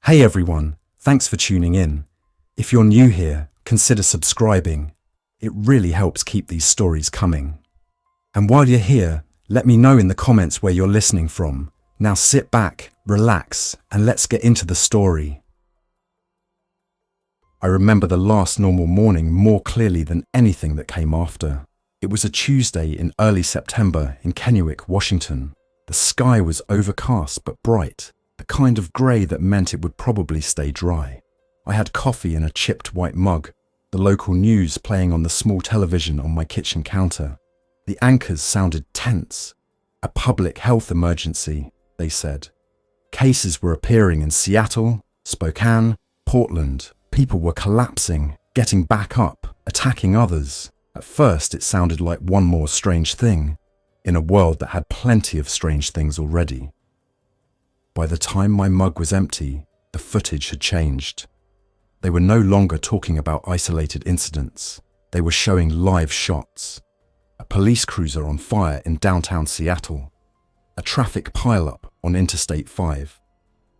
Hey everyone, thanks for tuning in. If you're new here, consider subscribing. It really helps keep these stories coming. And while you're here, let me know in the comments where you're listening from. Now sit back, relax, and let's get into the story. I remember the last normal morning more clearly than anything that came after. It was a Tuesday in early September in Kennewick, Washington. The sky was overcast but bright. The kind of grey that meant it would probably stay dry. I had coffee in a chipped white mug, the local news playing on the small television on my kitchen counter. The anchors sounded tense. A public health emergency, they said. Cases were appearing in Seattle, Spokane, Portland. People were collapsing, getting back up, attacking others. At first it sounded like one more strange thing, in a world that had plenty of strange things already. By the time my mug was empty, the footage had changed. They were no longer talking about isolated incidents. They were showing live shots. A police cruiser on fire in downtown Seattle. A traffic pileup on Interstate 5.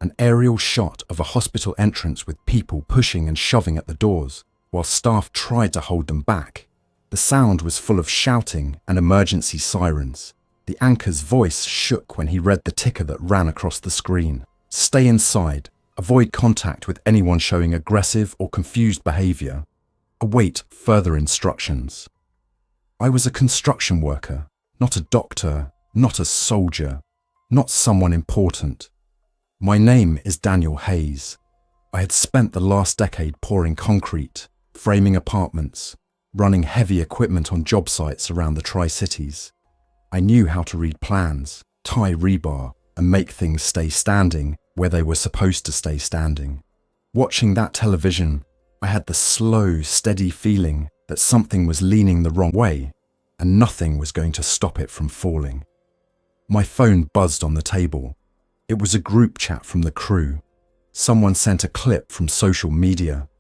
An aerial shot of a hospital entrance with people pushing and shoving at the doors, while staff tried to hold them back. The sound was full of shouting and emergency sirens. The anchor's voice shook when he read the ticker that ran across the screen. Stay inside. Avoid contact with anyone showing aggressive or confused behavior. Await further instructions. I was a construction worker, not a doctor, not a soldier, not someone important. My name is Daniel Hayes. I had spent the last decade pouring concrete, framing apartments, running heavy equipment on job sites around the Tri-Cities. I knew how to read plans, tie rebar, and make things stay standing where they were supposed to stay standing. Watching that television, I had the slow, steady feeling that something was leaning the wrong way, and nothing was going to stop it from falling. My phone buzzed on the table. It was a group chat from the crew. Someone sent a clip from social media,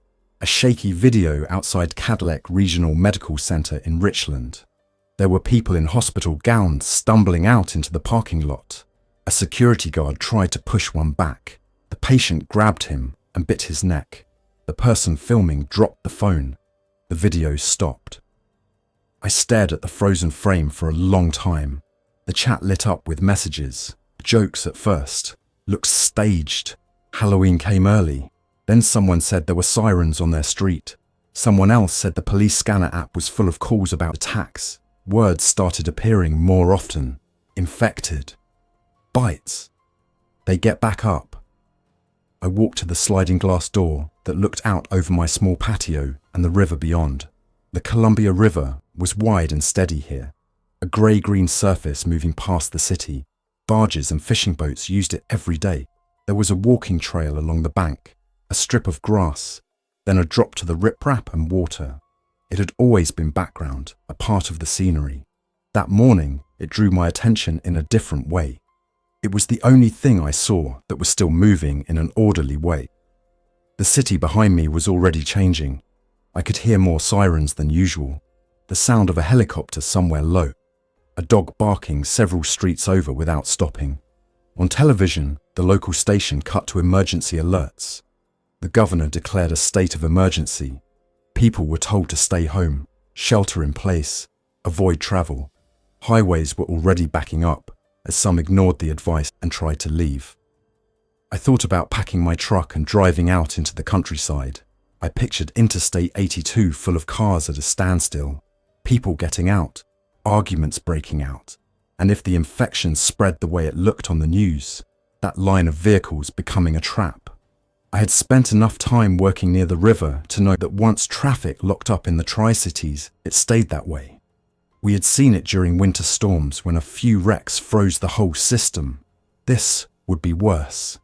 a shaky video outside Cadillac Regional Medical Center in Richland. There were people in hospital gowns stumbling out into the parking lot. A security guard tried to push one back. The patient grabbed him and bit his neck. The person filming dropped the phone. The video stopped. I stared at the frozen frame for a long time. The chat lit up with messages, jokes at first, looked staged. Halloween came early. Then someone said there were sirens on their street. Someone else said the police scanner app was full of calls about attacks. Words started appearing more often. Infected. Bites. They get back up. I walked to the sliding glass door that looked out over my small patio and the river beyond. The Columbia River was wide and steady here. A grey-green surface moving past the city. Barges and fishing boats used it every day. There was a walking trail along the bank, a strip of grass, then a drop to the riprap and water. It had always been background, a part of the scenery. That morning, it drew my attention in a different way. It was the only thing I saw that was still moving in an orderly way. The city behind me was already changing. I could hear more sirens than usual. The sound of a helicopter somewhere low. A dog barking several streets over without stopping. On television, the local station cut to emergency alerts. The governor declared a state of emergency. People were told to stay home, shelter in place, avoid travel. Highways were already backing up, as some ignored the advice and tried to leave. I thought about packing my truck and driving out into the countryside. I pictured Interstate 82 full of cars at a standstill, people getting out, arguments breaking out, and if the infection spread the way it looked on the news, that line of vehicles becoming a trap. I had spent enough time working near the river to know that once traffic locked up in the Tri-Cities, it stayed that way. We had seen it during winter storms when a few wrecks froze the whole system. This would be worse.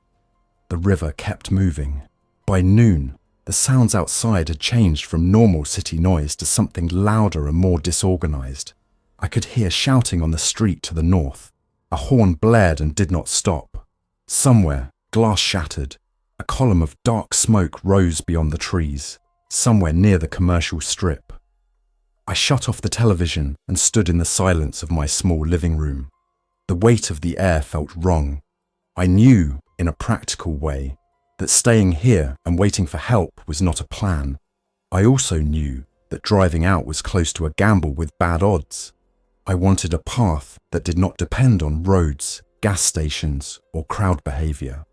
The river kept moving. By noon, the sounds outside had changed from normal city noise to something louder and more disorganized. I could hear shouting on the street to the north. A horn blared and did not stop. Somewhere, glass shattered. A column of dark smoke rose beyond the trees, somewhere near the commercial strip. I shut off the television and stood in the silence of my small living room. The weight of the air felt wrong. I knew, in a practical way, that staying here and waiting for help was not a plan. I also knew that driving out was close to a gamble with bad odds. I wanted a path that did not depend on roads, gas stations, or crowd behavior.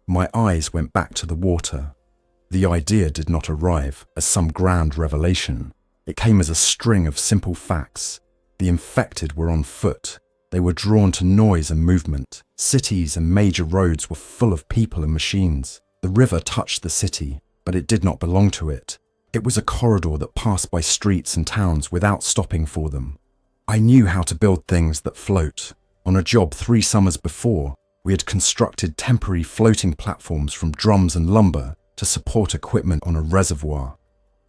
My eyes went back to the water. The idea did not arrive as some grand revelation. It came as a string of simple facts. The infected were on foot. They were drawn to noise and movement. Cities and major roads were full of people and machines. The river touched the city, but it did not belong to it. It was a corridor that passed by streets and towns without stopping for them. I knew how to build things that float. On a job 3 summers before, we had constructed temporary floating platforms from drums and lumber to support equipment on a reservoir.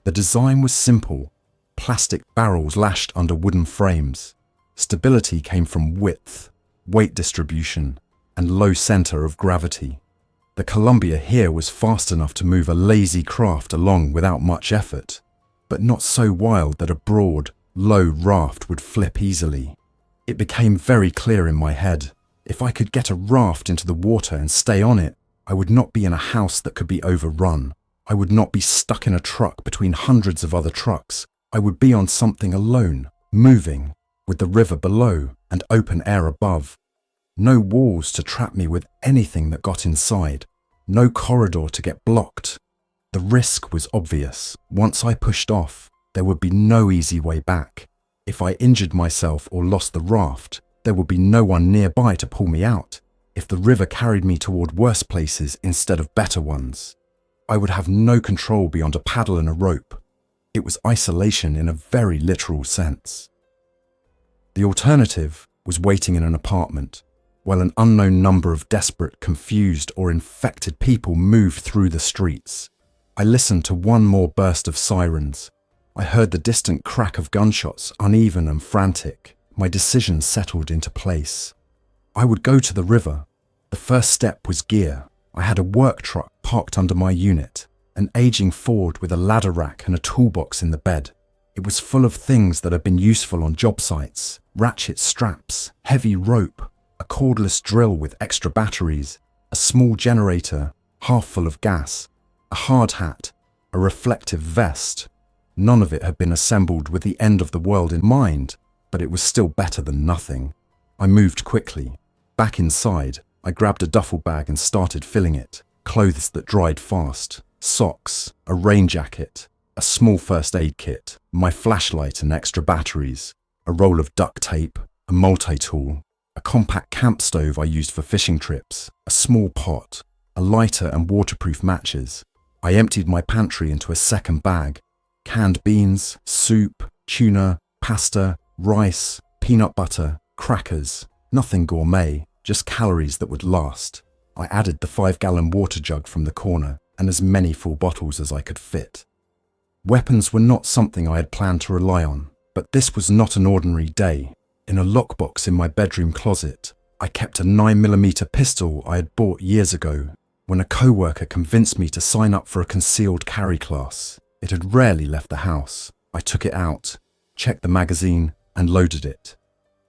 The design was simple: plastic barrels lashed under wooden frames. Stability came from width, weight distribution, and low center of gravity. The Columbia here was fast enough to move a lazy craft along without much effort, but not so wild that a broad, low raft would flip easily. It became very clear in my head. If I could get a raft into the water and stay on it, I would not be in a house that could be overrun. I would not be stuck in a truck between hundreds of other trucks. I would be on something alone, moving, with the river below and open air above. No walls to trap me with anything that got inside. No corridor to get blocked. The risk was obvious. Once I pushed off, there would be no easy way back. If I injured myself or lost the raft, there would be no one nearby to pull me out. If the river carried me toward worse places instead of better ones, I would have no control beyond a paddle and a rope. It was isolation in a very literal sense. The alternative was waiting in an apartment, while an unknown number of desperate, confused, or infected people moved through the streets. I listened to one more burst of sirens. I heard the distant crack of gunshots, uneven and frantic. My decision settled into place. I would go to the river. The first step was gear. I had a work truck parked under my unit, an aging Ford with a ladder rack and a toolbox in the bed. It was full of things that had been useful on job sites: ratchet straps, heavy rope, a cordless drill with extra batteries, a small generator, half full of gas, a hard hat, a reflective vest. None of it had been assembled with the end of the world in mind, but it was still better than nothing. I moved quickly. Back inside, I grabbed a duffel bag and started filling it. Clothes that dried fast, socks, a rain jacket, a small first aid kit, my flashlight and extra batteries, a roll of duct tape, a multi-tool, a compact camp stove I used for fishing trips, a small pot, a lighter and waterproof matches. I emptied my pantry into a second bag. Canned beans, soup, tuna, pasta, rice, peanut butter, crackers. Nothing gourmet, just calories that would last. I added the 5-gallon water jug from the corner and as many full bottles as I could fit. Weapons were not something I had planned to rely on, but this was not an ordinary day. In a lockbox in my bedroom closet, I kept a 9mm pistol I had bought years ago when a coworker convinced me to sign up for a concealed carry class. It had rarely left the house. I took it out, checked the magazine, and loaded it.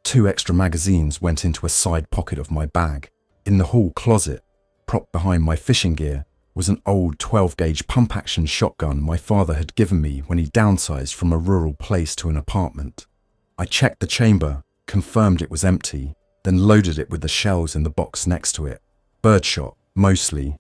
2 extra magazines went into a side pocket of my bag. In the hall closet, propped behind my fishing gear, was an old 12-gauge pump-action shotgun my father had given me when he downsized from a rural place to an apartment. I checked the chamber, confirmed it was empty, then loaded it with the shells in the box next to it. Birdshot, mostly.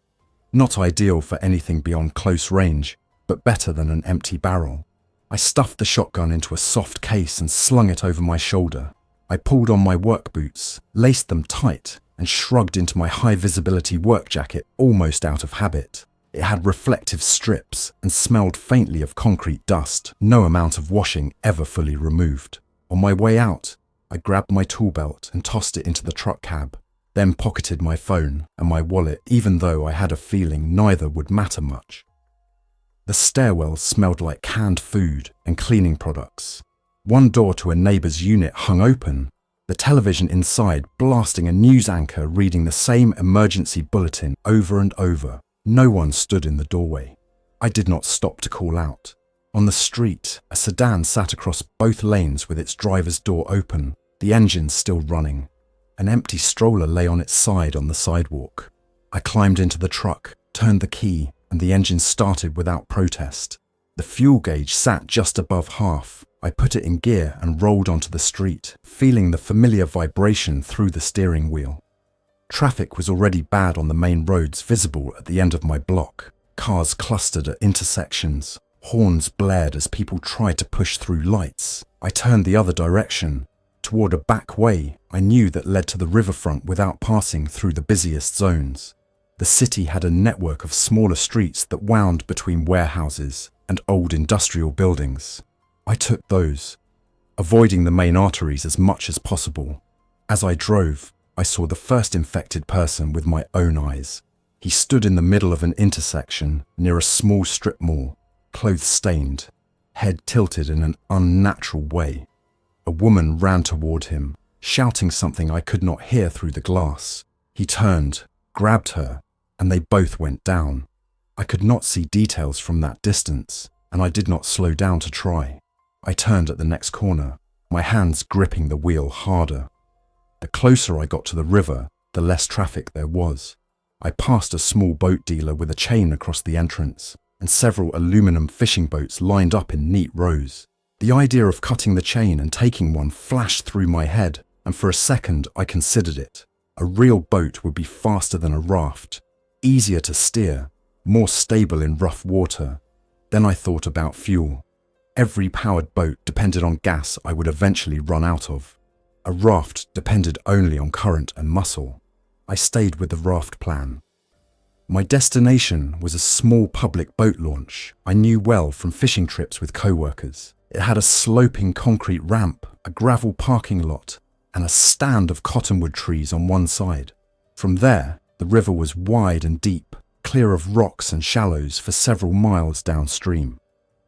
Not ideal for anything beyond close range, but better than an empty barrel. I stuffed the shotgun into a soft case and slung it over my shoulder. I pulled on my work boots, laced them tight, and shrugged into my high-visibility work jacket almost out of habit. It had reflective strips and smelled faintly of concrete dust, no amount of washing ever fully removed. On my way out, I grabbed my tool belt and tossed it into the truck cab, then pocketed my phone and my wallet, even though I had a feeling neither would matter much. The stairwell smelled like canned food and cleaning products. One door to a neighbour's unit hung open, the television inside blasting a news anchor reading the same emergency bulletin over and over. No one stood in the doorway. I did not stop to call out. On the street, a sedan sat across both lanes with its driver's door open, the engine still running. An empty stroller lay on its side on the sidewalk. I climbed into the truck, turned the key, and the engine started without protest. The fuel gauge sat just above half. I put it in gear and rolled onto the street, feeling the familiar vibration through the steering wheel. Traffic was already bad on the main roads visible at the end of my block. Cars clustered at intersections. Horns blared as people tried to push through lights. I turned the other direction, toward a back way I knew that led to the riverfront without passing through the busiest zones. The city had a network of smaller streets that wound between warehouses and old industrial buildings. I took those, avoiding the main arteries as much as possible. As I drove, I saw the first infected person with my own eyes. He stood in the middle of an intersection near a small strip mall, clothes stained, head tilted in an unnatural way. A woman ran toward him, shouting something I could not hear through the glass. He turned, grabbed her, and they both went down. I could not see details from that distance, and I did not slow down to try. I turned at the next corner, my hands gripping the wheel harder. The closer I got to the river, the less traffic there was. I passed a small boat dealer with a chain across the entrance, and several aluminum fishing boats lined up in neat rows. The idea of cutting the chain and taking one flashed through my head, and for a second I considered it. A real boat would be faster than a raft, easier to steer, more stable in rough water. Then I thought about fuel. Every powered boat depended on gas I would eventually run out of. A raft depended only on current and muscle. I stayed with the raft plan. My destination was a small public boat launch I knew well from fishing trips with co-workers. It had a sloping concrete ramp, a gravel parking lot, and a stand of cottonwood trees on one side. From there, the river was wide and deep, clear of rocks and shallows for several miles downstream.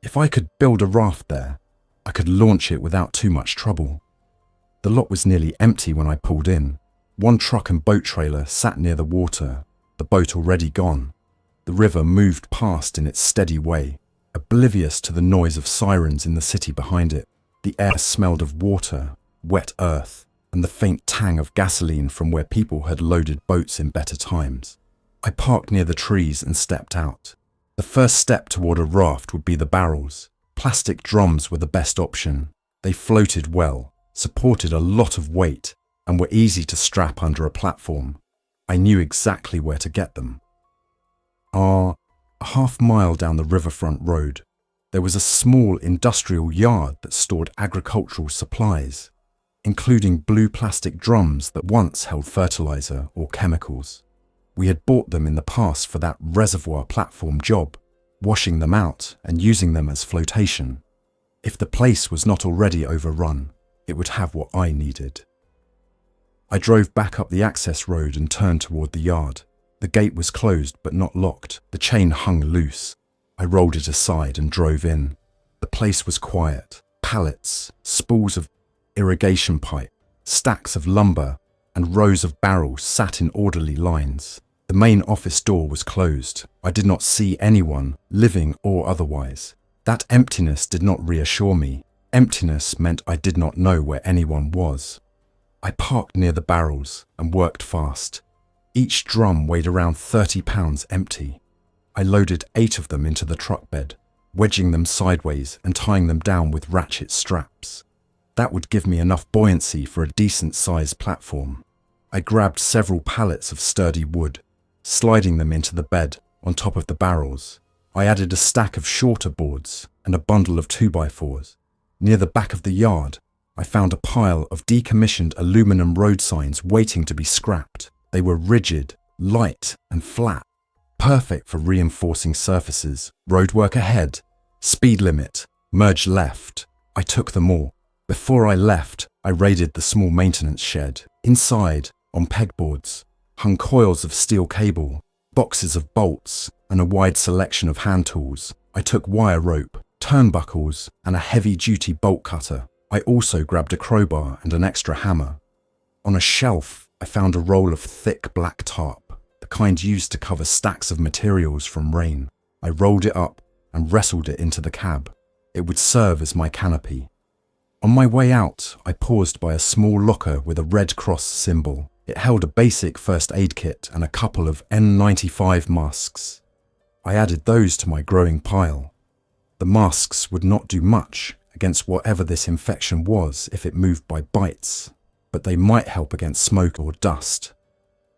If I could build a raft there, I could launch it without too much trouble. The lot was nearly empty when I pulled in. One truck and boat trailer sat near the water, the boat already gone. The river moved past in its steady way, oblivious to the noise of sirens in the city behind it. The air smelled of water, wet earth, and the faint tang of gasoline from where people had loaded boats in better times. I parked near the trees and stepped out. The first step toward a raft would be the barrels. Plastic drums were the best option. They floated well, supported a lot of weight, and were easy to strap under a platform. I knew exactly where to get them. A half-mile down the riverfront road, there was a small industrial yard that stored agricultural supplies, including blue plastic drums that once held fertilizer or chemicals. We had bought them in the past for that reservoir platform job, washing them out and using them as flotation. If the place was not already overrun, it would have what I needed. I drove back up the access road and turned toward the yard. The gate was closed but not locked. The chain hung loose. I rolled it aside and drove in. The place was quiet. Pallets, spools of irrigation pipe, stacks of lumber, and rows of barrels sat in orderly lines. The main office door was closed. I did not see anyone, living or otherwise. That emptiness did not reassure me. Emptiness meant I did not know where anyone was. I parked near the barrels and worked fast. Each drum weighed around 30 pounds empty. I loaded 8 of them into the truck bed, wedging them sideways and tying them down with ratchet straps. That would give me enough buoyancy for a decent-sized platform. I grabbed several pallets of sturdy wood, sliding them into the bed on top of the barrels. I added a stack of shorter boards and a bundle of 2x4s. Near the back of the yard, I found a pile of decommissioned aluminum road signs waiting to be scrapped. They were rigid, light, and flat, perfect for reinforcing surfaces. Roadwork ahead, speed limit, merge left. I took them all. Before I left, I raided the small maintenance shed. Inside, on pegboards, hung coils of steel cable, boxes of bolts, and a wide selection of hand tools. I took wire rope, turnbuckles, and a heavy-duty bolt cutter. I also grabbed a crowbar and an extra hammer. On a shelf, I found a roll of thick black tarp, the kind used to cover stacks of materials from rain. I rolled it up and wrestled it into the cab. It would serve as my canopy. On my way out, I paused by a small locker with a Red Cross symbol. It held a basic first aid kit and a couple of N95 masks. I added those to my growing pile. The masks would not do much against whatever this infection was if it moved by bites, but they might help against smoke or dust.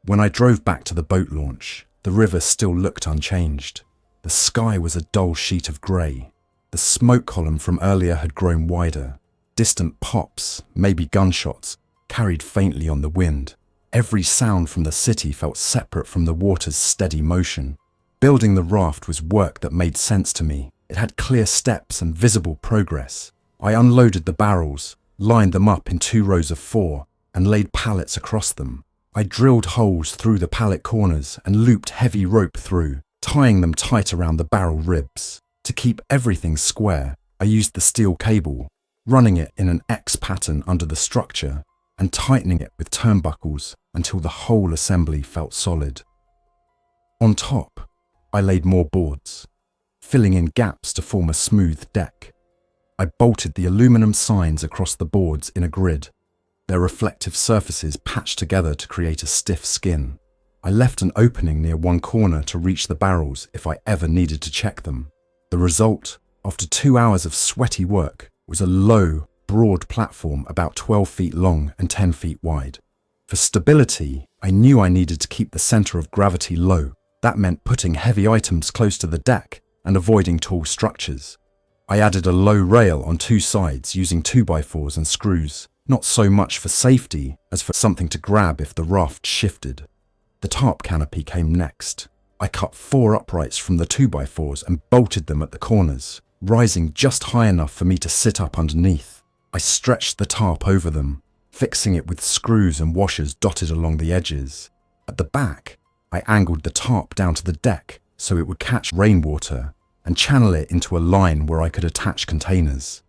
When I drove back to the boat launch, the river still looked unchanged. The sky was a dull sheet of grey. The smoke column from earlier had grown wider. Distant pops, maybe gunshots, carried faintly on the wind. Every sound from the city felt separate from the water's steady motion. Building the raft was work that made sense to me. It had clear steps and visible progress. I unloaded the barrels, lined them up in 2 rows of 4, and laid pallets across them. I drilled holes through the pallet corners and looped heavy rope through, tying them tight around the barrel ribs. To keep everything square, I used the steel cable, running it in an X pattern under the structure and tightening it with turnbuckles until the whole assembly felt solid. On top, I laid more boards, filling in gaps to form a smooth deck. I bolted the aluminum signs across the boards in a grid, their reflective surfaces patched together to create a stiff skin. I left an opening near one corner to reach the barrels if I ever needed to check them. The result, after 2 hours of sweaty work, was a low, broad platform about 12 feet long and 10 feet wide. For stability, I knew I needed to keep the center of gravity low. That meant putting heavy items close to the deck and avoiding tall structures. I added a low rail on 2 sides using 2x4s and screws, not so much for safety as for something to grab if the raft shifted. The tarp canopy came next. I cut 4 uprights from the 2x4s and bolted them at the corners, rising just high enough for me to sit up underneath. I stretched the tarp over them, fixing it with screws and washers dotted along the edges. At the back, I angled the tarp down to the deck so it would catch rainwater and channel it into a line where I could attach containers.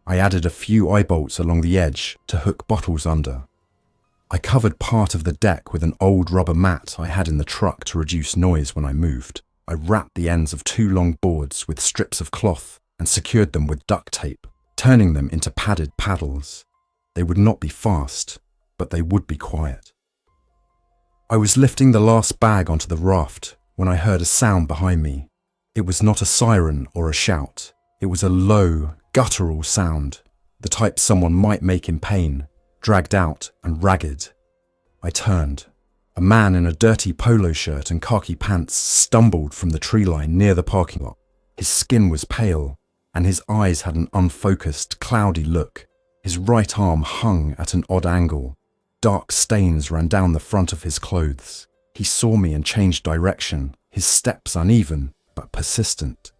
I added a few eye bolts along the edge to hook bottles under. I covered part of the deck with an old rubber mat I had in the truck to reduce noise when I moved. I wrapped the ends of 2 long boards with strips of cloth and secured them with duct tape, turning them into padded paddles. They would not be fast, but they would be quiet. I was lifting the last bag onto the raft when I heard a sound behind me. It was not a siren or a shout. It was a low, guttural sound, the type someone might make in pain, dragged out and ragged. I turned. A man in a dirty polo shirt and khaki pants stumbled from the tree line near the parking lot. His skin was pale, and his eyes had an unfocused, cloudy look. His right arm hung at an odd angle. Dark stains ran down the front of his clothes. He saw me and changed direction, his steps uneven, but persistent.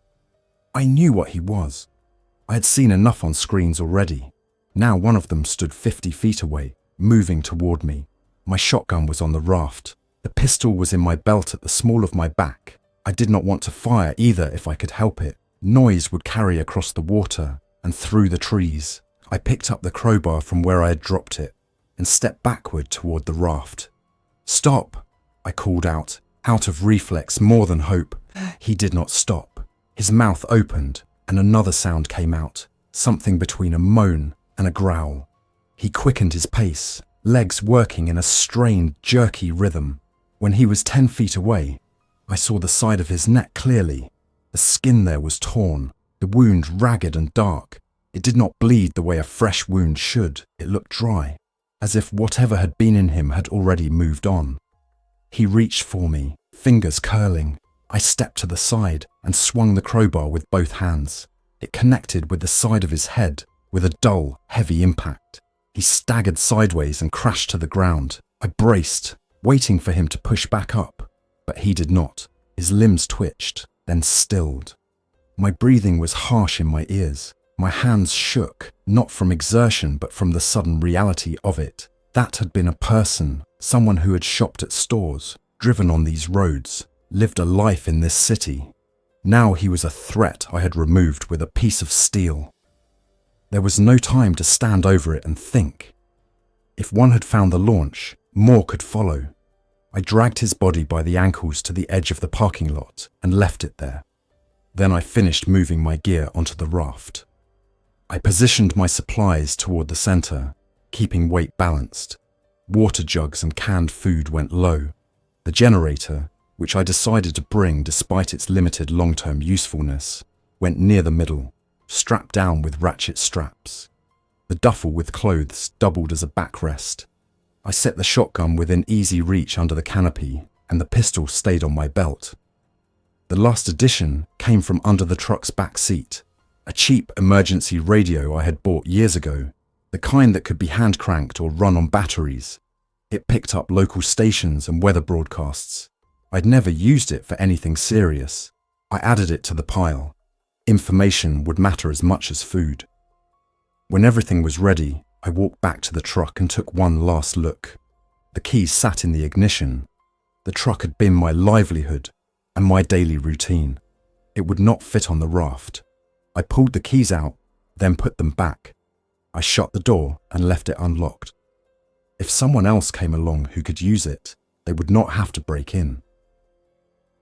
I knew what he was. I had seen enough on screens already. Now one of them stood 50 feet away, moving toward me. My shotgun was on the raft. The pistol was in my belt at the small of my back. I did not want to fire either if I could help it. Noise would carry across the water and through the trees. I picked up the crowbar from where I had dropped it and stepped backward toward the raft. "Stop!" I called out of reflex more than hope. He did not stop. His mouth opened and another sound came out, something between a moan and a growl. He quickened his pace, legs working in a strained, jerky rhythm. When he was 10 feet away, I saw the side of his neck clearly. The skin there was torn, the wound ragged and dark. It did not bleed the way a fresh wound should. It looked dry, as if whatever had been in him had already moved on. He reached for me, fingers curling. I stepped to the side and swung the crowbar with both hands. It connected with the side of his head with a dull, heavy impact. He staggered sideways and crashed to the ground. I braced, waiting for him to push back up, but he did not. His limbs twitched, then stilled. My breathing was harsh in my ears. My hands shook, not from exertion but from the sudden reality of it. That had been a person, someone who had shopped at stores, driven on these roads, lived a life in this city. Now he was a threat I had removed with a piece of steel. There was no time to stand over it and think. If one had found the launch, more could follow. I dragged his body by the ankles to the edge of the parking lot and left it there. Then I finished moving my gear onto the raft. I positioned my supplies toward the center, keeping weight balanced. Water jugs and canned food went low. The generator, which I decided to bring despite its limited long-term usefulness, went near the middle, strapped down with ratchet straps. The duffel with clothes doubled as a backrest. I set the shotgun within easy reach under the canopy, and the pistol stayed on my belt. The last addition came from under the truck's back seat, a cheap emergency radio I had bought years ago, the kind that could be hand-cranked or run on batteries. It picked up local stations and weather broadcasts. I'd never used it for anything serious. I added it to the pile. Information would matter as much as food. When everything was ready, I walked back to the truck and took one last look. The keys sat in the ignition. The truck had been my livelihood and my daily routine. It would not fit on the raft. I pulled the keys out, then put them back. I shut the door and left it unlocked. If someone else came along who could use it, they would not have to break in.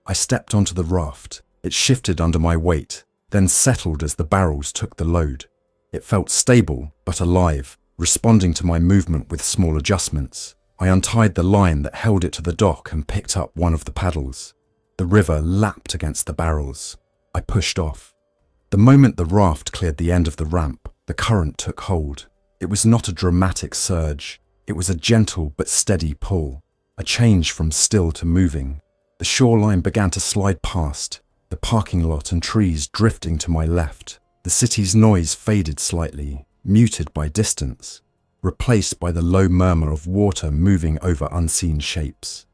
I stepped onto the raft. It shifted under my weight, then settled as the barrels took the load. It felt stable but alive, responding to my movement with small adjustments. I untied the line that held it to the dock and picked up one of the paddles. The river lapped against the barrels. I pushed off. The moment the raft cleared the end of the ramp, the current took hold. It was not a dramatic surge. It was a gentle but steady pull, a change from still to moving. The shoreline began to slide past, the parking lot and trees drifting to my left. The city's noise faded slightly, muted by distance, replaced by the low murmur of water moving over unseen shapes.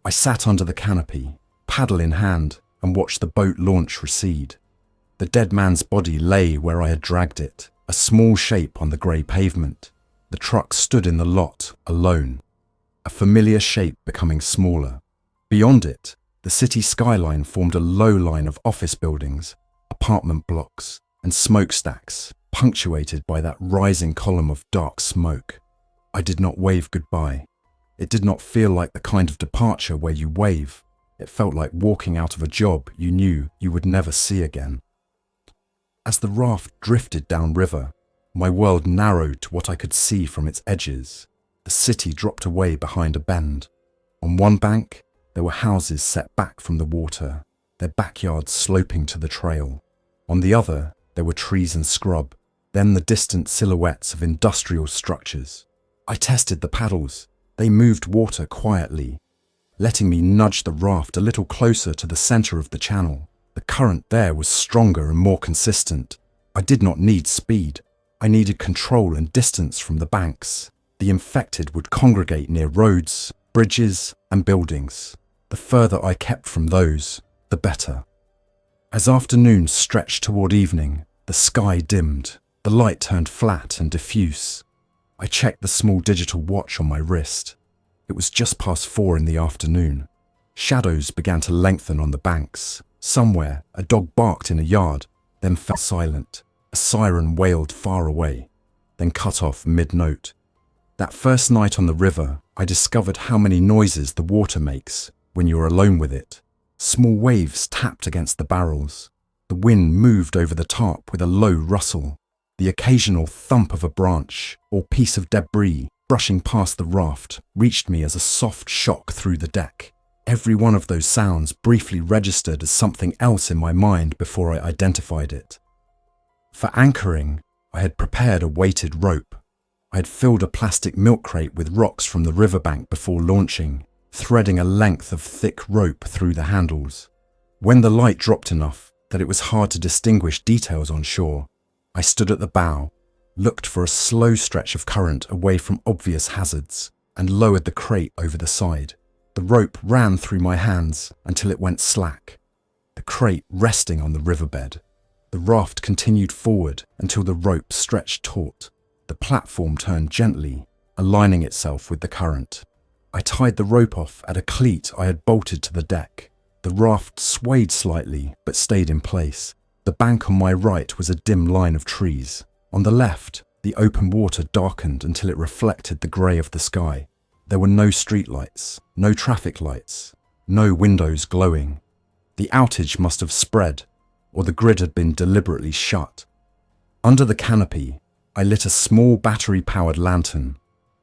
I sat under the canopy, paddle in hand, and watched the boat launch recede. The dead man's body lay where I had dragged it, a small shape on the grey pavement. The truck stood in the lot, alone, a familiar shape becoming smaller. Beyond it, the city skyline formed a low line of office buildings, apartment blocks, and smokestacks, punctuated by that rising column of dark smoke. I did not wave goodbye. It did not feel like the kind of departure where you wave. It felt like walking out of a job you knew you would never see again. As the raft drifted downriver, my world narrowed to what I could see from its edges. The city dropped away behind a bend. On one bank, there were houses set back from the water, their backyards sloping to the trail. On the other, there were trees and scrub, then the distant silhouettes of industrial structures. I tested the paddles. They moved water quietly, letting me nudge the raft a little closer to the center of the channel. The current there was stronger and more consistent. I did not need speed. I needed control and distance from the banks. The infected would congregate near roads, bridges, and buildings. The further I kept from those, the better. As afternoon stretched toward evening, the sky dimmed. The light turned flat and diffuse. I checked the small digital watch on my wrist. It was just past 4 in the afternoon. Shadows began to lengthen on the banks. Somewhere, a dog barked in a yard, then fell silent. A siren wailed far away, then cut off mid-note. That first night on the river, I discovered how many noises the water makes when you're alone with it. Small waves tapped against the barrels. The wind moved over the top with a low rustle. The occasional thump of a branch or piece of debris brushing past the raft reached me as a soft shock through the deck. Every one of those sounds briefly registered as something else in my mind before I identified it. For anchoring, I had prepared a weighted rope. I had filled a plastic milk crate with rocks from the riverbank before launching, threading a length of thick rope through the handles. When the light dropped enough that it was hard to distinguish details on shore, I stood at the bow, looked for a slow stretch of current away from obvious hazards, and lowered the crate over the side. The rope ran through my hands until it went slack, the crate resting on the riverbed. The raft continued forward until the rope stretched taut. The platform turned gently, aligning itself with the current. I tied the rope off at a cleat I had bolted to the deck. The raft swayed slightly but stayed in place. The bank on my right was a dim line of trees. On the left, the open water darkened until it reflected the grey of the sky. There were no streetlights, no traffic lights, no windows glowing. The outage must have spread, or the grid had been deliberately shut. Under the canopy, I lit a small battery-powered lantern.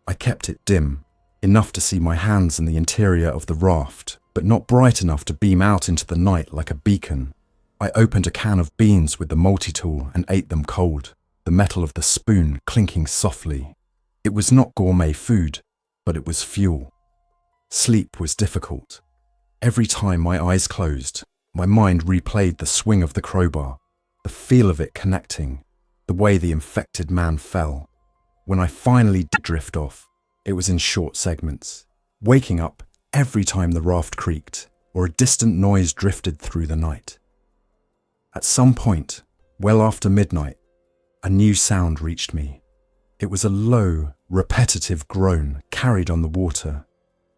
I kept it dim, enough to see my hands and the interior of the raft, but not bright enough to beam out into the night like a beacon. I opened a can of beans with the multi-tool and ate them cold, the metal of the spoon clinking softly. It was not gourmet food, but it was fuel. Sleep was difficult. Every time my eyes closed, my mind replayed the swing of the crowbar, the feel of it connecting, the way the infected man fell. When I finally did drift off, it was in short segments, waking up every time the raft creaked or a distant noise drifted through the night. At some point, well after midnight, a new sound reached me. It was a low, repetitive groan carried on the water.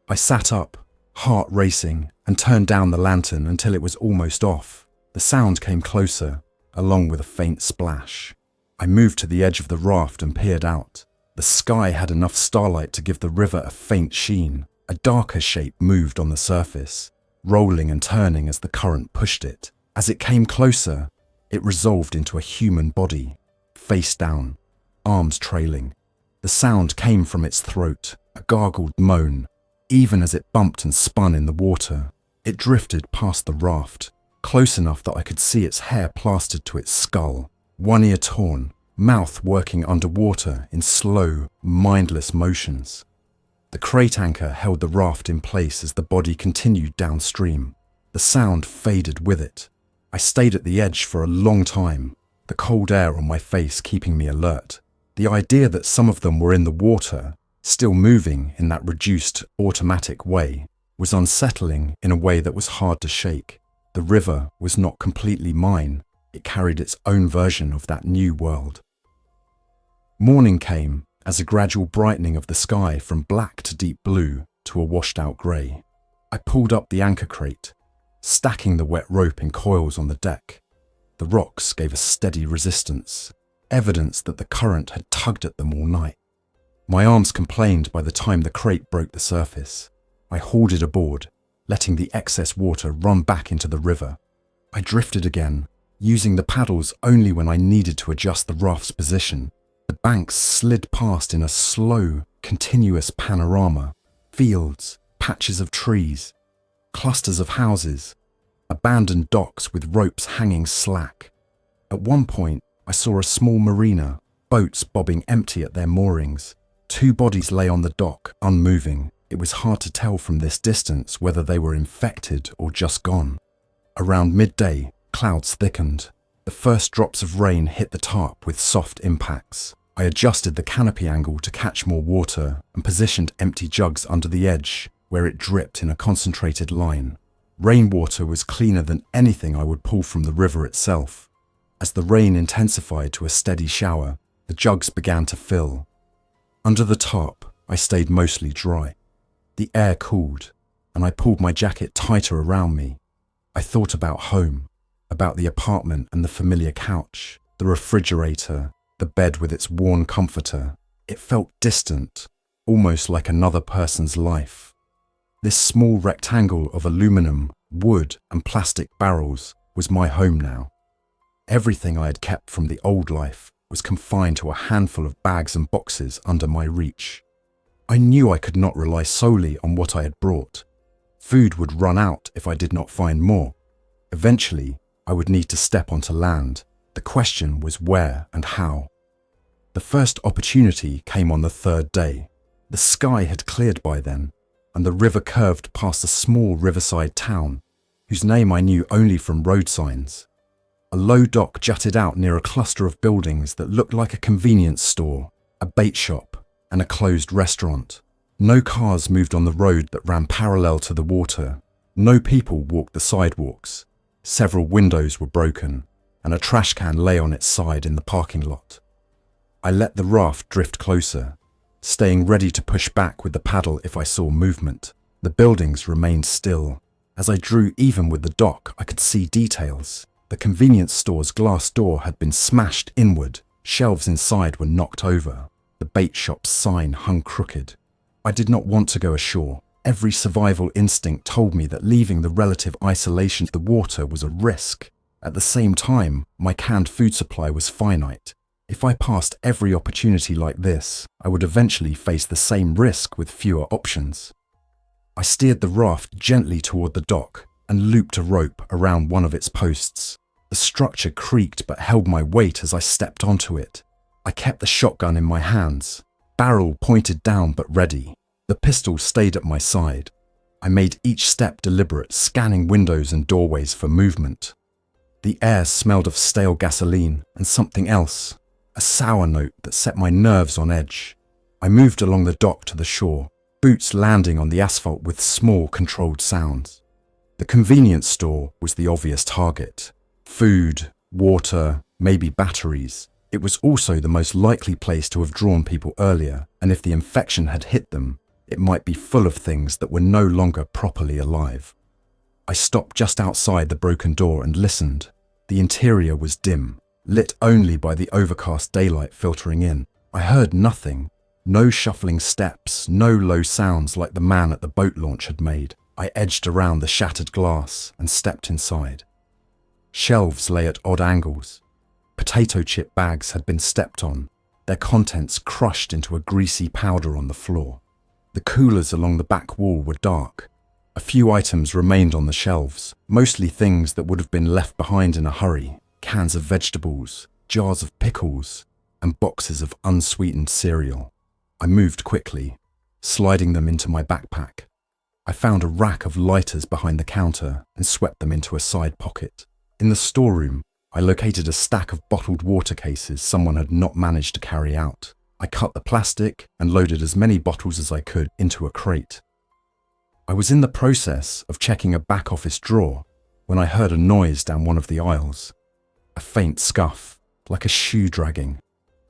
I sat up, heart racing, and turned down the lantern until it was almost off. The sound came closer, along with a faint splash. I moved to the edge of the raft and peered out. The sky had enough starlight to give the river a faint sheen. A darker shape moved on the surface, rolling and turning as the current pushed it. As it came closer, it resolved into a human body, face down, arms trailing. The sound came from its throat, a gargled moan. Even as it bumped and spun in the water, it drifted past the raft, close enough that I could see its hair plastered to its skull, one ear torn, mouth working underwater in slow, mindless motions. The crate anchor held the raft in place as the body continued downstream. The sound faded with it. I stayed at the edge for a long time, the cold air on my face keeping me alert. The idea that some of them were in the water, still moving in that reduced, automatic way, was unsettling in a way that was hard to shake. The river was not completely mine. It carried its own version of that new world. Morning came as a gradual brightening of the sky from black to deep blue to a washed-out grey. I pulled up the anchor crate, stacking the wet rope in coils on the deck. The rocks gave a steady resistance, evidence that the current had tugged at them all night. My arms complained by the time the crate broke the surface. I hauled it aboard, letting the excess water run back into the river. I drifted again, using the paddles only when I needed to adjust the raft's position. The banks slid past in a slow, continuous panorama. Fields, patches of trees, clusters of houses, abandoned docks with ropes hanging slack. At one point, I saw a small marina, boats bobbing empty at their moorings. 2 bodies lay on the dock, unmoving. It was hard to tell from this distance whether they were infected or just gone. Around midday, clouds thickened. The first drops of rain hit the tarp with soft impacts. I adjusted the canopy angle to catch more water and positioned empty jugs under the edge, where it dripped in a concentrated line. Rainwater was cleaner than anything I would pull from the river itself. As the rain intensified to a steady shower, the jugs began to fill. Under the tarp, I stayed mostly dry. The air cooled, and I pulled my jacket tighter around me. I thought about home, about the apartment and the familiar couch, the refrigerator, the bed with its worn comforter. It felt distant, almost like another person's life. This small rectangle of aluminum, wood, and plastic barrels was my home now. Everything I had kept from the old life was confined to a handful of bags and boxes under my reach. I knew I could not rely solely on what I had brought. Food would run out if I did not find more. Eventually, I would need to step onto land. The question was where and how. The first opportunity came on the 3rd day. The sky had cleared by then, and the river curved past a small riverside town, whose name I knew only from road signs. A low dock jutted out near a cluster of buildings that looked like a convenience store, a bait shop, and a closed restaurant. No cars moved on the road that ran parallel to the water. No people walked the sidewalks. Several windows were broken, and a trash can lay on its side in the parking lot. I let the raft drift closer, staying ready to push back with the paddle if I saw movement. The buildings remained still. As I drew even with the dock, I could see details. The convenience store's glass door had been smashed inward. Shelves inside were knocked over. The bait shop's sign hung crooked. I did not want to go ashore. Every survival instinct told me that leaving the relative isolation of the water was a risk. At the same time, my canned food supply was finite. If I passed every opportunity like this, I would eventually face the same risk with fewer options. I steered the raft gently toward the dock and looped a rope around one of its posts. The structure creaked but held my weight as I stepped onto it. I kept the shotgun in my hands, barrel pointed down but ready. The pistol stayed at my side. I made each step deliberate, scanning windows and doorways for movement. The air smelled of stale gasoline and something else, a sour note that set my nerves on edge. I moved along the dock to the shore, boots landing on the asphalt with small, controlled sounds. The convenience store was the obvious target. Food, water, maybe batteries. It was also the most likely place to have drawn people earlier, and if the infection had hit them, it might be full of things that were no longer properly alive. I stopped just outside the broken door and listened. The interior was dim, lit only by the overcast daylight filtering in. I heard nothing. No shuffling steps, no low sounds like the man at the boat launch had made. I edged around the shattered glass and stepped inside. Shelves lay at odd angles. Potato chip bags had been stepped on, their contents crushed into a greasy powder on the floor. The coolers along the back wall were dark. A few items remained on the shelves, mostly things that would have been left behind in a hurry. Cans of vegetables, jars of pickles, and boxes of unsweetened cereal. I moved quickly, sliding them into my backpack. I found a rack of lighters behind the counter and swept them into a side pocket. In the storeroom, I located a stack of bottled water cases someone had not managed to carry out. I cut the plastic and loaded as many bottles as I could into a crate. I was in the process of checking a back office drawer when I heard a noise down one of the aisles. A faint scuff, like a shoe dragging.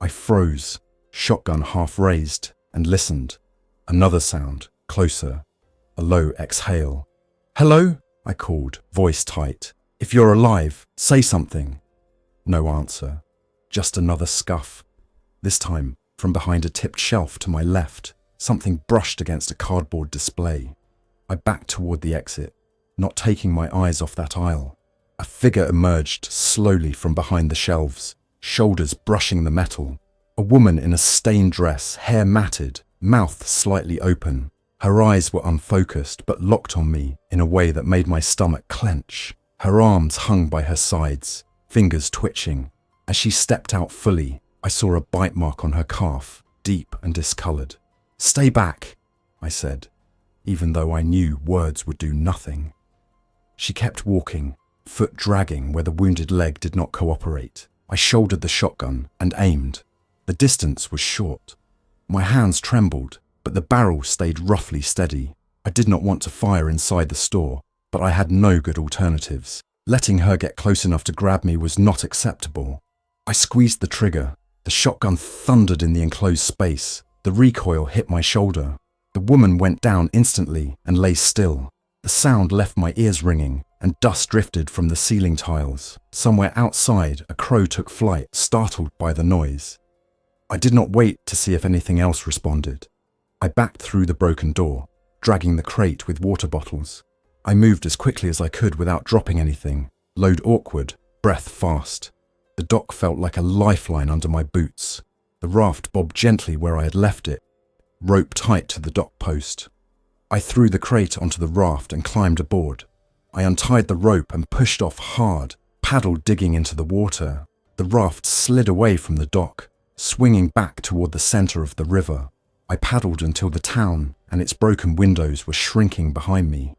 I froze, shotgun half raised, and listened. Another sound, closer, a low exhale. "Hello?" I called, voice tight. "If you're alive, say something." No answer, just another scuff. This time, from behind a tipped shelf to my left, something brushed against a cardboard display. I backed toward the exit, not taking my eyes off that aisle. A figure emerged slowly from behind the shelves, shoulders brushing the metal. A woman in a stained dress, hair matted, mouth slightly open. Her eyes were unfocused but locked on me in a way that made my stomach clench. Her arms hung by her sides, fingers twitching. As she stepped out fully, I saw a bite mark on her calf, deep and discolored. "Stay back," I said, even though I knew words would do nothing. She kept walking, foot dragging where the wounded leg did not cooperate. I shouldered the shotgun and aimed. The distance was short. My hands trembled, but the barrel stayed roughly steady. I did not want to fire inside the store, but I had no good alternatives. Letting her get close enough to grab me was not acceptable. I squeezed the trigger. The shotgun thundered in the enclosed space. The recoil hit my shoulder. The woman went down instantly and lay still. The sound left my ears ringing, and dust drifted from the ceiling tiles. Somewhere outside, a crow took flight, startled by the noise. I did not wait to see if anything else responded. I backed through the broken door, dragging the crate with water bottles. I moved as quickly as I could without dropping anything, load awkward, breath fast. The dock felt like a lifeline under my boots. The raft bobbed gently where I had left it, rope tight to the dock post. I threw the crate onto the raft and climbed aboard. I untied the rope and pushed off hard, paddle digging into the water. The raft slid away from the dock, swinging back toward the center of the river. I paddled until the town and its broken windows were shrinking behind me.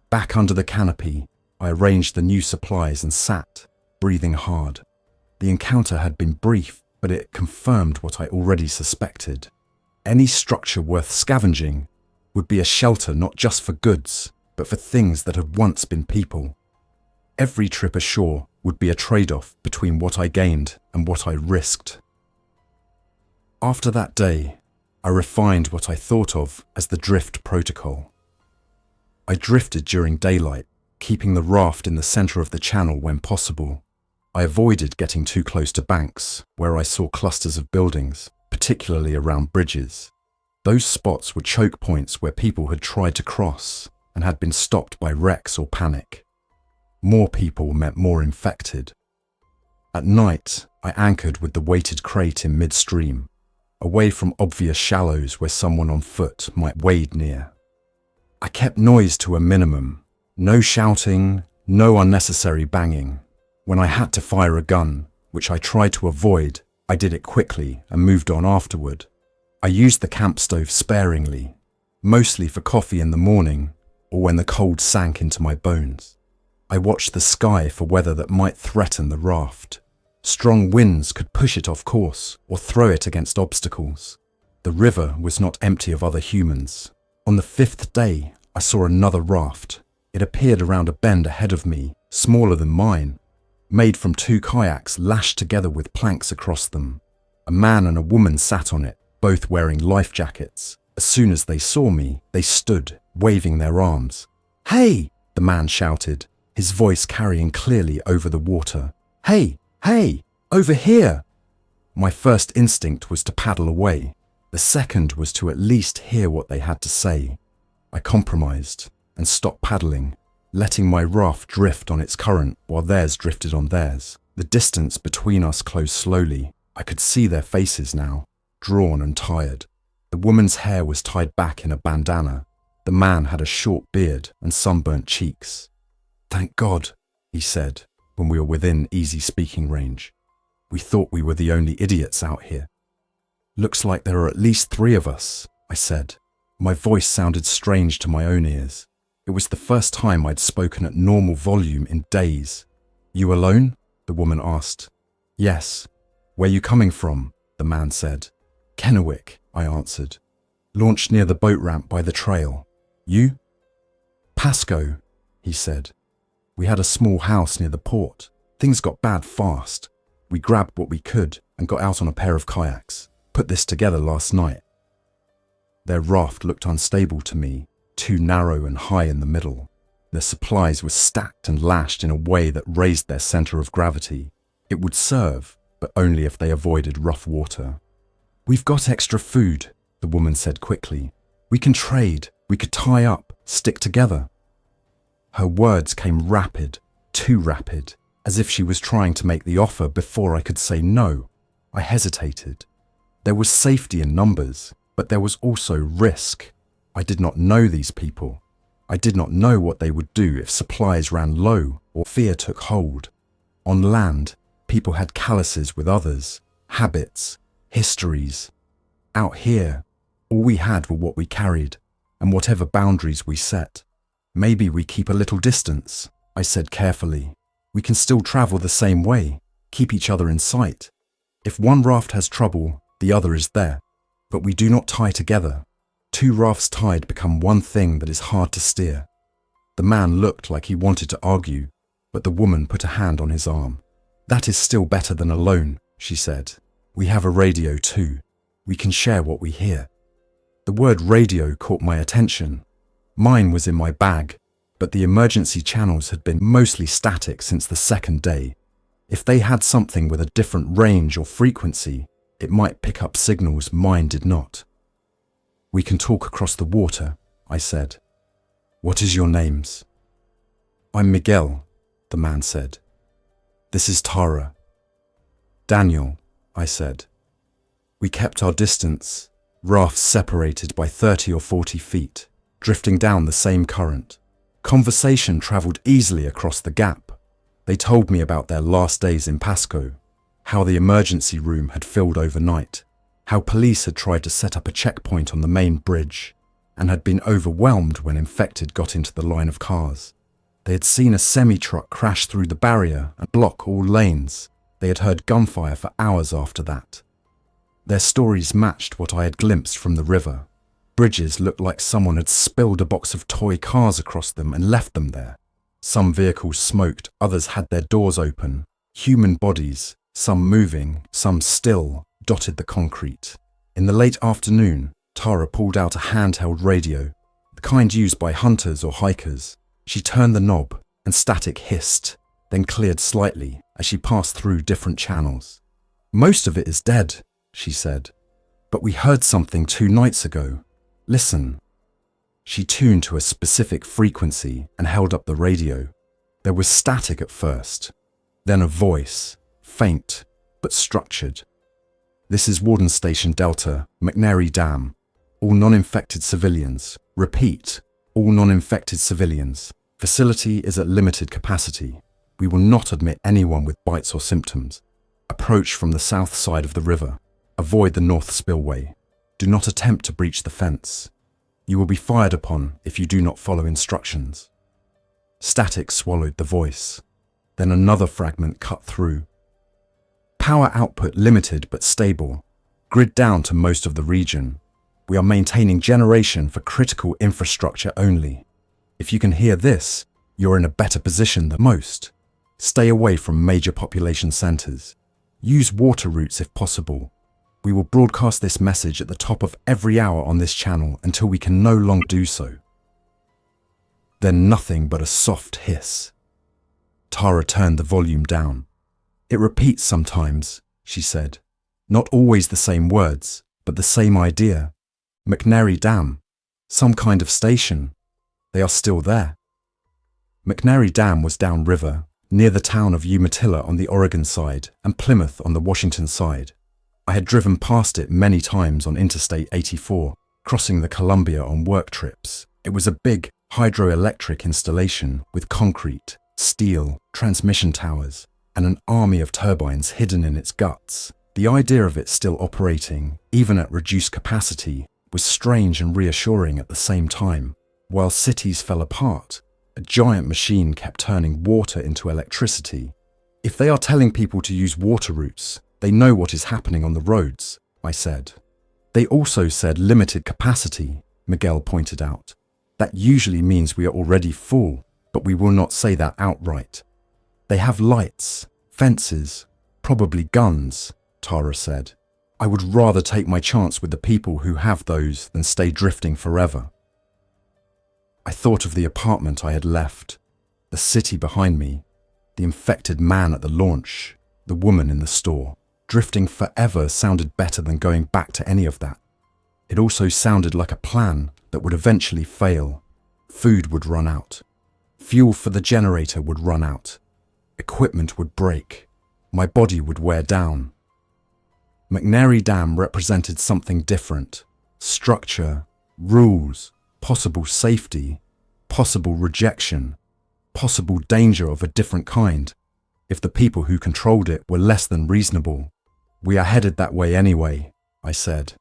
Back under the canopy, I arranged the new supplies and sat, breathing hard. The encounter had been brief, but it confirmed what I already suspected. Any structure worth scavenging would be a shelter not just for goods, but for things that had once been people. Every trip ashore would be a trade-off between what I gained and what I risked. After that day, I refined what I thought of as the drift protocol. I drifted during daylight, keeping the raft in the center of the channel when possible. I avoided getting too close to banks, where I saw clusters of buildings, particularly around bridges. Those spots were choke points where people had tried to cross and had been stopped by wrecks or panic. More people meant more infected. At night, I anchored with the weighted crate in midstream, away from obvious shallows where someone on foot might wade near. I kept noise to a minimum. No shouting, no unnecessary banging. When I had to fire a gun, which I tried to avoid, I did it quickly and moved on afterward. I used the camp stove sparingly, mostly for coffee in the morning or when the cold sank into my bones. I watched the sky for weather that might threaten the raft. Strong winds could push it off course or throw it against obstacles. The river was not empty of other humans. On the 5th day, I saw another raft. It appeared around a bend ahead of me, smaller than mine, made from 2 kayaks lashed together with planks across them. A man and a woman sat on it, both wearing life jackets. As soon as they saw me, they stood, waving their arms. "Hey!" the man shouted, his voice carrying clearly over the water. "Hey! Hey! Over here!" My first instinct was to paddle away. The second was to at least hear what they had to say. I compromised and stopped paddling, letting my raft drift on its current while theirs drifted on theirs. The distance between us closed slowly. I could see their faces now, drawn and tired. The woman's hair was tied back in a bandana. The man had a short beard and sunburnt cheeks. "Thank God," he said, when we were within easy speaking range. "We thought we were the only idiots out here." "Looks like there are at least 3 of us," I said. My voice sounded strange to my own ears. It was the first time I'd spoken at normal volume in days. "You alone?" the woman asked. "Yes." "Where you coming from?" the man said. "Kennewick," I answered. "Launched near the boat ramp by the trail. You?" "Pasco," he said. "We had a small house near the port. Things got bad fast. We grabbed what we could and got out on a pair of kayaks. Put this together last night." Their raft looked unstable to me, too narrow and high in the middle. Their supplies were stacked and lashed in a way that raised their center of gravity. It would serve, but only if they avoided rough water. "We've got extra food," the woman said quickly. "We can trade. We could tie up, stick together." Her words came rapid, too rapid, as if she was trying to make the offer before I could say no. I hesitated. There was safety in numbers, but there was also risk. I did not know these people. I did not know what they would do if supplies ran low or fear took hold. On land, people had calluses with others, habits, histories. Out here, all we had were what we carried and whatever boundaries we set. "Maybe we keep a little distance," I said carefully. "We can still travel the same way, keep each other in sight. If one raft has trouble, the other is there. But we do not tie together. 2 rafts tied become one thing that is hard to steer." The man looked like he wanted to argue, but the woman put a hand on his arm. "That is still better than alone," she said. "We have a radio too. We can share what we hear." The word radio caught my attention. Mine was in my bag, but the emergency channels had been mostly static since the 2nd day. If they had something with a different range or frequency, it might pick up signals mine did not. "We can talk across the water," I said. "What is your names?" "I'm Miguel," the man said. "This is Tara." "Daniel," I said. We kept our distance, rafts separated by 30 or 40 feet, drifting down the same current. Conversation travelled easily across the gap. They told me about their last days in Pasco, how the emergency room had filled overnight, how police had tried to set up a checkpoint on the main bridge and had been overwhelmed when infected got into the line of cars. They had seen a semi-truck crash through the barrier and block all lanes. They had heard gunfire for hours after that. Their stories matched what I had glimpsed from the river. Bridges looked like someone had spilled a box of toy cars across them and left them there. Some vehicles smoked, others had their doors open. Human bodies, some moving, some still, dotted the concrete. In the late afternoon, Tara pulled out a handheld radio, the kind used by hunters or hikers. She turned the knob and static hissed, then cleared slightly as she passed through different channels. "Most of it is dead," she said. "But we heard something 2 nights ago. Listen." She tuned to a specific frequency and held up the radio. There was static at first, then a voice, faint, but structured. This is Warden Station Delta, McNary Dam. All non-infected civilians. Repeat, all non-infected civilians. Facility is at limited capacity. We will not admit anyone with bites or symptoms. Approach from the south side of the river. Avoid the north spillway. Do not attempt to breach the fence. You will be fired upon if you do not follow instructions. Static swallowed the voice. Then another fragment cut through. Power output limited but stable. Grid down to most of the region. We are maintaining generation for critical infrastructure only. If you can hear this, you're in a better position than most. Stay away from major population centers. Use water routes if possible. We will broadcast this message at the top of every hour on this channel until we can no longer do so. Then nothing but a soft hiss. Tara turned the volume down. It repeats sometimes, she said. Not always the same words, but the same idea. McNary Dam. Some kind of station. They are still there. McNary Dam was downriver, near the town of Umatilla on the Oregon side and Plymouth on the Washington side. I had driven past it many times on Interstate 84, crossing the Columbia on work trips. It was a big hydroelectric installation with concrete, steel, transmission towers, and an army of turbines hidden in its guts. The idea of it still operating, even at reduced capacity, was strange and reassuring at the same time. While cities fell apart, a giant machine kept turning water into electricity. If they are telling people to use water routes, they know what is happening on the roads, I said. They also said limited capacity, Miguel pointed out. That usually means we are already full, but we will not say that outright. They have lights, fences, probably guns, Tara said. I would rather take my chance with the people who have those than stay drifting forever. I thought of the apartment I had left, the city behind me, the infected man at the launch, the woman in the store. Drifting forever sounded better than going back to any of that. It also sounded like a plan that would eventually fail. Food would run out. Fuel for the generator would run out. Equipment would break. My body would wear down. McNary Dam represented something different. Structure, rules, possible safety, possible rejection, possible danger of a different kind, if the people who controlled it were less than reasonable. We are headed that way anyway, I said.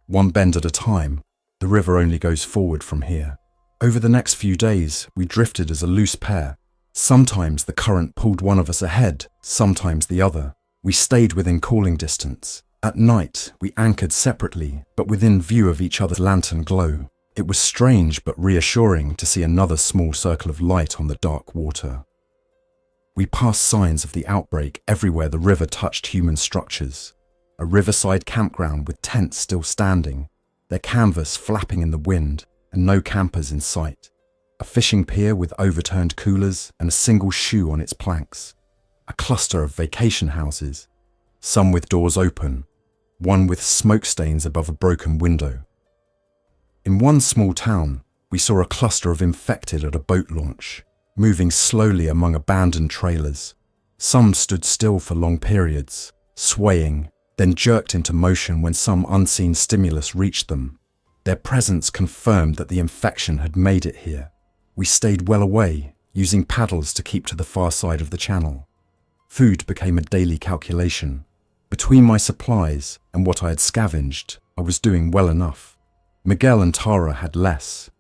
One bend at a time. The river only goes forward from here. Over the next few days, we drifted as a loose pair. Sometimes the current pulled one of us ahead, sometimes the other. We stayed within calling distance. At night, we anchored separately, but within view of each other's lantern glow. It was strange but reassuring to see another small circle of light on the dark water. We passed signs of the outbreak everywhere the river touched human structures. A riverside campground with tents still standing, their canvas flapping in the wind, and no campers in sight. A fishing pier with overturned coolers and a single shoe on its planks. A cluster of vacation houses, some with doors open, one with smoke stains above a broken window. In one small town, we saw a cluster of infected at a boat launch, moving slowly among abandoned trailers. Some stood still for long periods, swaying, then jerked into motion when some unseen stimulus reached them. Their presence confirmed that the infection had made it here. We stayed well away, using paddles to keep to the far side of the channel. Food became a daily calculation. Between my supplies and what I had scavenged, I was doing well enough. Miguel and Tara had less.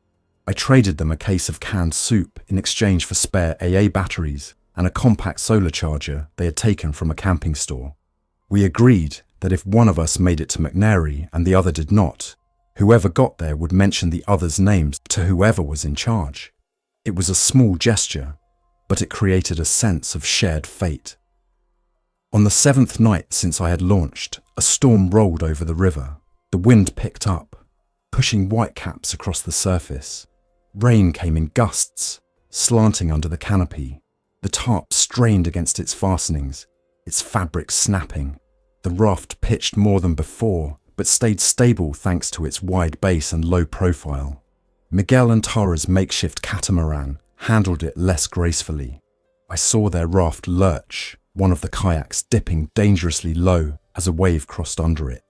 I traded them a case of canned soup in exchange for spare AA batteries and a compact solar charger they had taken from a camping store. We agreed that if one of us made it to McNary and the other did not, whoever got there would mention the other's names to whoever was in charge. It was a small gesture, but it created a sense of shared fate. On the 7th night since I had launched, a storm rolled over the river. The wind picked up, pushing whitecaps across the surface. Rain came in gusts, slanting under the canopy. The tarp strained against its fastenings, its fabric snapping. The raft pitched more than before, but stayed stable thanks to its wide base and low profile. Miguel and Tara's makeshift catamaran handled it less gracefully. I saw their raft lurch, one of the kayaks dipping dangerously low as a wave crossed under it.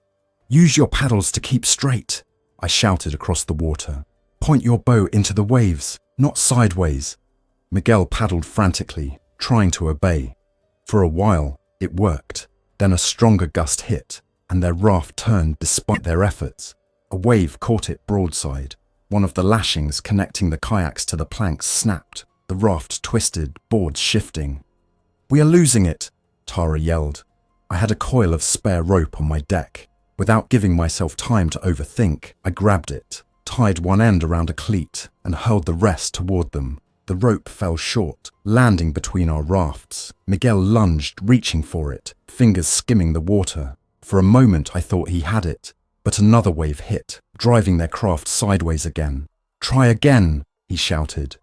"Use your paddles to keep straight," I shouted across the water. "Point your bow into the waves, not sideways." Miguel paddled frantically, trying to obey. For a while, it worked. Then a stronger gust hit, and their raft turned despite their efforts. A wave caught it broadside. One of the lashings connecting the kayaks to the planks snapped. The raft twisted, boards shifting. "We are losing it," Tara yelled. I had a coil of spare rope on my deck. Without giving myself time to overthink, I grabbed it, tied one end around a cleat, and hurled the rest toward them. The rope fell short, landing between our rafts. Miguel lunged, reaching for it, fingers skimming the water. For a moment I thought he had it, but another wave hit, driving their craft sideways again. "Try again," he shouted.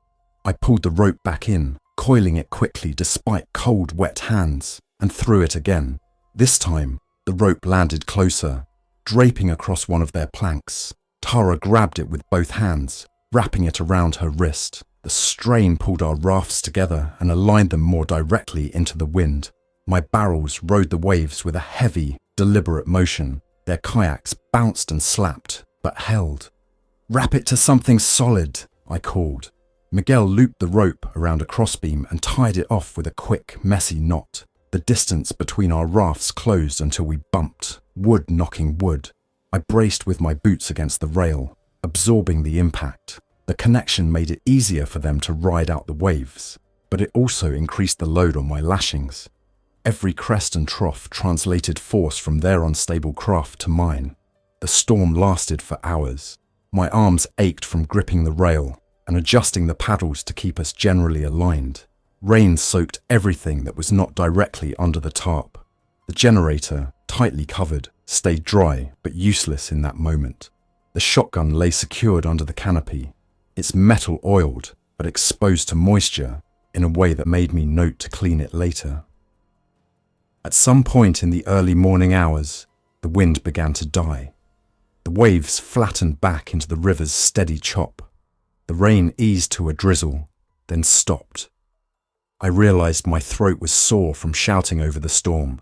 I pulled the rope back in, coiling it quickly despite cold, wet hands, and threw it again. This time, the rope landed closer, draping across one of their planks. Tara grabbed it with both hands, wrapping it around her wrist. The strain pulled our rafts together and aligned them more directly into the wind. My barrels rode the waves with a heavy, deliberate motion. Their kayaks bounced and slapped, but held. "Wrap it to something solid," I called. Miguel looped the rope around a crossbeam and tied it off with a quick, messy knot. The distance between our rafts closed until we bumped, wood knocking wood. I braced with my boots against the rail, absorbing the impact. The connection made it easier for them to ride out the waves, but it also increased the load on my lashings. Every crest and trough translated force from their unstable craft to mine. The storm lasted for hours. My arms ached from gripping the rail and adjusting the paddles to keep us generally aligned. Rain soaked everything that was not directly under the tarp. The generator, tightly covered, stayed dry but useless in that moment. The shotgun lay secured under the canopy, its metal oiled but exposed to moisture in a way that made me note to clean it later. At some point in the early morning hours, the wind began to die. The waves flattened back into the river's steady chop. The rain eased to a drizzle, then stopped. I realized my throat was sore from shouting over the storm.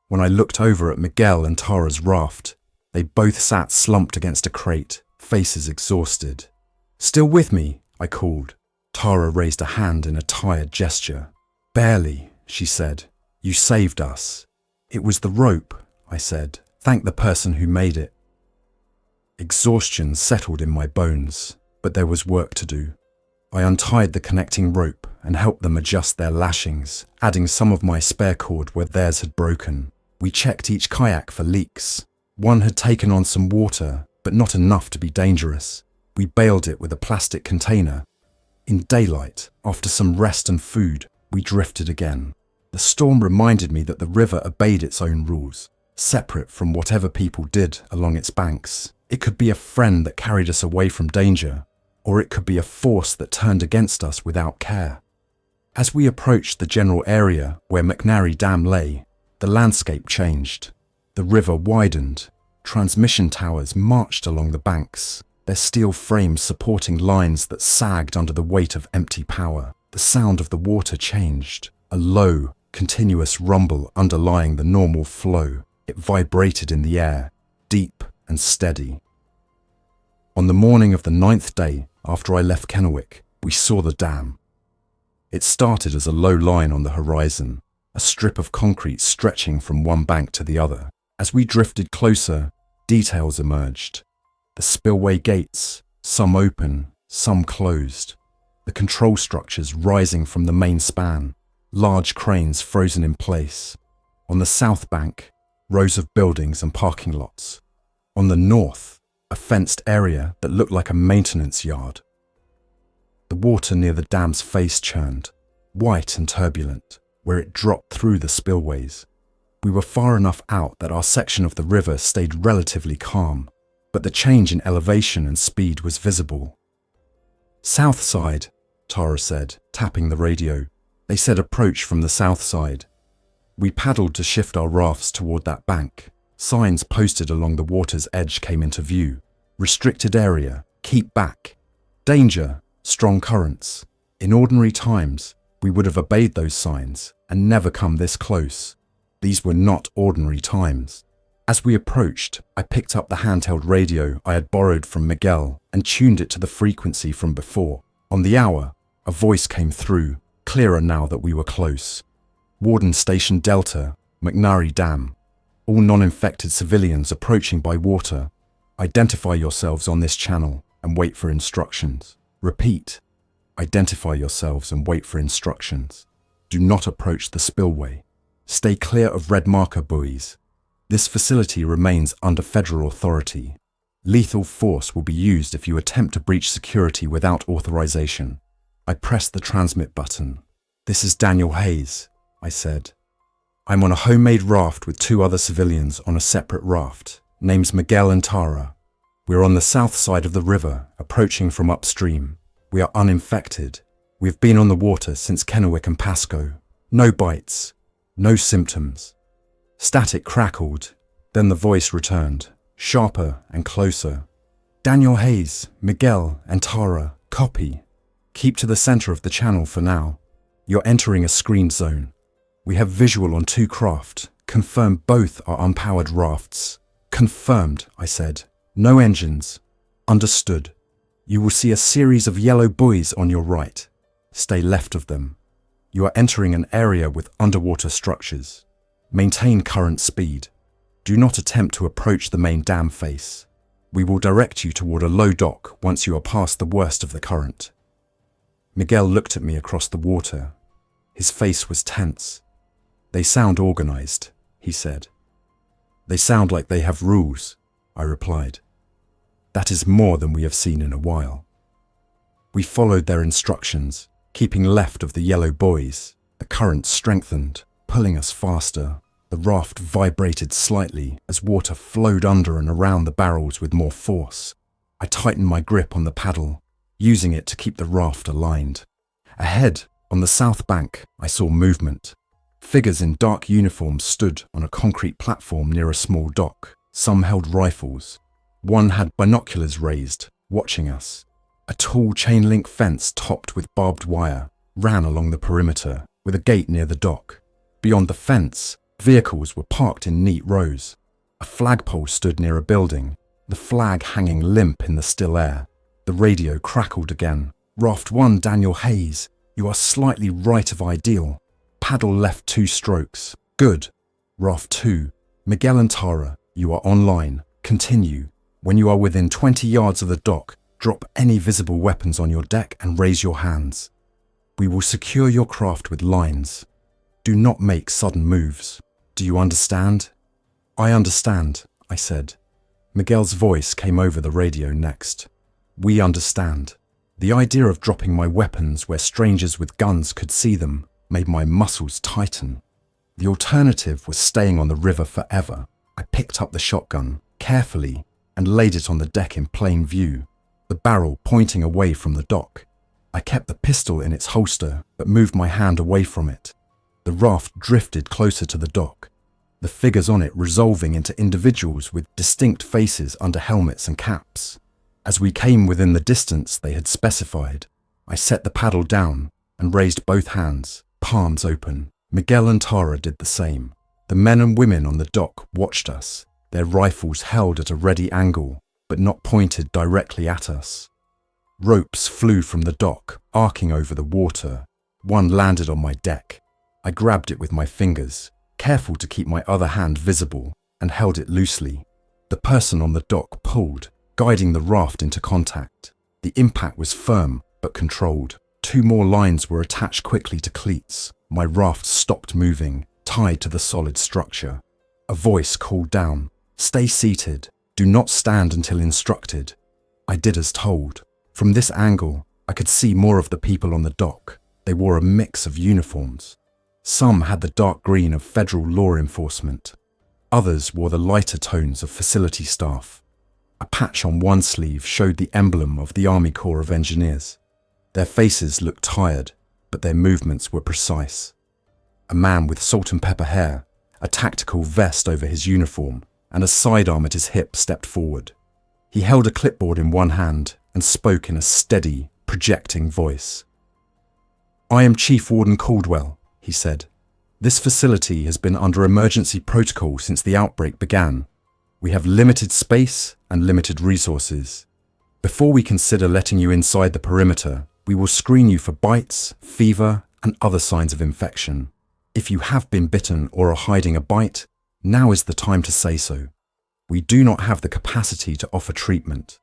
When I looked over at Miguel and Tara's raft, they both sat slumped against a crate, faces exhausted. "Still with me?" I called. Tara raised a hand in a tired gesture. "Barely," she said. "You saved us." "It was the rope," I said. "Thank the person who made it." Exhaustion settled in my bones, but there was work to do. I untied the connecting rope and helped them adjust their lashings, adding some of my spare cord where theirs had broken. We checked each kayak for leaks. One had taken on some water, but not enough to be dangerous. We bailed it with a plastic container. In daylight, after some rest and food, we drifted again. The storm reminded me that the river obeyed its own rules, separate from whatever people did along its banks. It could be a friend that carried us away from danger, or it could be a force that turned against us without care. As we approached the general area where McNary Dam lay, the landscape changed. The river widened. Transmission towers marched along the banks, their steel frames supporting lines that sagged under the weight of empty power. The sound of the water changed, a low, continuous rumble underlying the normal flow. It vibrated in the air, deep and steady. On the morning of the 9th day after I left Kennewick, we saw the dam. It started as a low line on the horizon, a strip of concrete stretching from one bank to the other. As we drifted closer, details emerged. The spillway gates, some open, some closed. The control structures rising from the main span, large cranes frozen in place. On the south bank, rows of buildings and parking lots. On the north, a fenced area that looked like a maintenance yard. The water near the dam's face churned, white and turbulent, where it dropped through the spillways. We were far enough out that our section of the river stayed relatively calm, but the change in elevation and speed was visible. "South side," Tara said, tapping the radio. They said approach from the south side. We paddled to shift our rafts toward that bank. Signs posted along the water's edge came into view. Restricted area, keep back. Danger, strong currents. In ordinary times, We would have obeyed those signs and never come this close. These were not ordinary times. As we approached, I picked up the handheld radio I had borrowed from Miguel and tuned it to the frequency from before. On the hour, a voice came through, clearer now that we were close. Warden Station Delta, McNary Dam. All non-infected civilians approaching by water. Identify yourselves on this channel and wait for instructions. Repeat. Identify yourselves and wait for instructions. Do not approach the spillway. Stay clear of red marker buoys. This facility remains under federal authority. Lethal force will be used if you attempt to breach security without authorization. I pressed the transmit button. This is Daniel Hayes, I said. I'm on a homemade raft with 2 other civilians on a separate raft. Names Miguel and Tara. We're on the south side of the river, approaching from upstream. We are uninfected. We've been on the water since Kennewick and Pasco. No bites. No symptoms. Static crackled. Then the voice returned, sharper and closer. Daniel Hayes, Miguel and Tara, copy. Keep to the center of the channel for now. You're entering a screened zone. We have visual on 2 craft. Confirm both are unpowered rafts. Confirmed, I said. No engines. Understood. You will see a series of yellow buoys on your right. Stay left of them. You are entering an area with underwater structures. Maintain current speed. Do not attempt to approach the main dam face. We will direct you toward a low dock once you are past the worst of the current. Miguel looked at me across the water. His face was tense. They sound organized, he said. They sound like they have rules, I replied. That is more than we have seen in a while. We followed their instructions, keeping left of the yellow buoys. The current strengthened, pulling us faster. The raft vibrated slightly as water flowed under and around the barrels with more force. I tightened my grip on the paddle, using it to keep the raft aligned. Ahead, on the south bank, I saw movement. Figures in dark uniforms stood on a concrete platform near a small dock. Some held rifles. One had binoculars raised, watching us. A tall chain-link fence topped with barbed wire ran along the perimeter, with a gate near the dock. Beyond the fence, vehicles were parked in neat rows. A flagpole stood near a building, the flag hanging limp in the still air. The radio crackled again. Raft 1, Daniel Hayes. You are slightly right of ideal. Paddle left 2 strokes. Good. Raft 2, Miguel and Tara. You are online. Continue. When you are within 20 yards of the dock, drop any visible weapons on your deck and raise your hands. We will secure your craft with lines. Do not make sudden moves. Do you understand? I understand, I said. Miguel's voice came over the radio next. We understand. The idea of dropping my weapons where strangers with guns could see them made my muscles tighten. The alternative was staying on the river forever. I picked up the shotgun, carefully, and laid it on the deck in plain view, the barrel pointing away from the dock. I kept the pistol in its holster, but moved my hand away from it. The raft drifted closer to the dock, the figures on it resolving into individuals with distinct faces under helmets and caps. As we came within the distance they had specified, I set the paddle down and raised both hands, palms open. Miguel and Tara did the same. The men and women on the dock watched us, their rifles held at a ready angle, but not pointed directly at us. Ropes flew from the dock, arcing over the water. One landed on my deck. I grabbed it with my fingers, careful to keep my other hand visible, and held it loosely. The person on the dock pulled, guiding the raft into contact. The impact was firm, but controlled. 2 more lines were attached quickly to cleats. My raft stopped moving, tied to the solid structure. A voice called down, "Stay seated. Do not stand until instructed." I did as told. From this angle, I could see more of the people on the dock. They wore a mix of uniforms. Some had the dark green of federal law enforcement. Others wore the lighter tones of facility staff. A patch on one sleeve showed the emblem of the Army Corps of Engineers. Their faces looked tired, but their movements were precise. A man with salt and pepper hair, a tactical vest over his uniform, and a sidearm at his hip stepped forward. He held a clipboard in one hand and spoke in a steady, projecting voice. "I am Chief Warden Caldwell," he said. "This facility has been under emergency protocol since the outbreak began. We have limited space and limited resources. Before we consider letting you inside the perimeter, we will screen you for bites, fever, and other signs of infection. If you have been bitten or are hiding a bite, now is the time to say so. We do not have the capacity to offer treatment.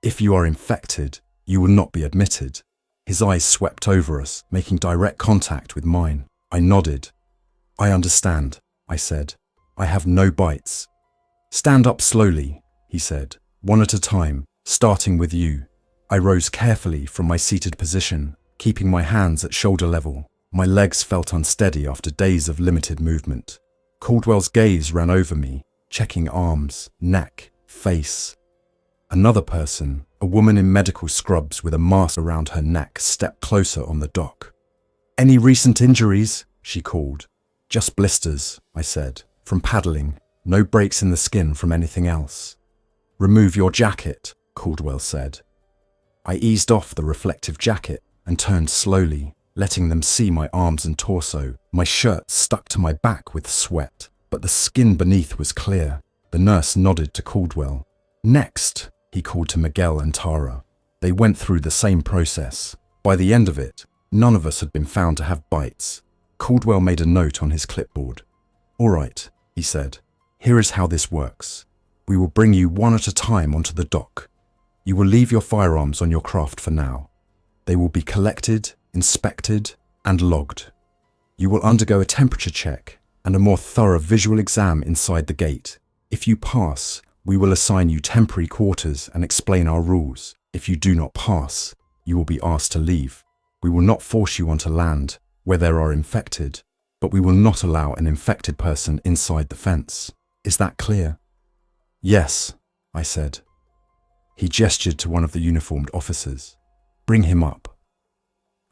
If you are infected, you will not be admitted." His eyes swept over us, making direct contact with mine. I nodded. "I understand," I said. "I have no bites." "Stand up slowly," he said, "one at a time, starting with you." I rose carefully from my seated position, keeping my hands at shoulder level. My legs felt unsteady after days of limited movement. Caldwell's gaze ran over me, checking arms, neck, face. Another person, a woman in medical scrubs with a mask around her neck, stepped closer on the dock. "Any recent injuries?" she called. "Just blisters," I said, "from paddling. No breaks in the skin from anything else." "Remove your jacket," Caldwell said. I eased off the reflective jacket and turned slowly, letting them see my arms and torso. My shirt stuck to my back with sweat, but the skin beneath was clear. The nurse nodded to Caldwell. "Next," he called to Miguel and Tara. They went through the same process. By the end of it, none of us had been found to have bites. Caldwell made a note on his clipboard. "All right," he said. "Here is how this works. We will bring you one at a time onto the dock. You will leave your firearms on your craft for now. They will be collected, inspected, and logged. You will undergo a temperature check and a more thorough visual exam inside the gate. If you pass, we will assign you temporary quarters and explain our rules. If you do not pass, you will be asked to leave. We will not force you onto land where there are infected, but we will not allow an infected person inside the fence. Is that clear?" "Yes," I said. He gestured to one of the uniformed officers. "Bring him up."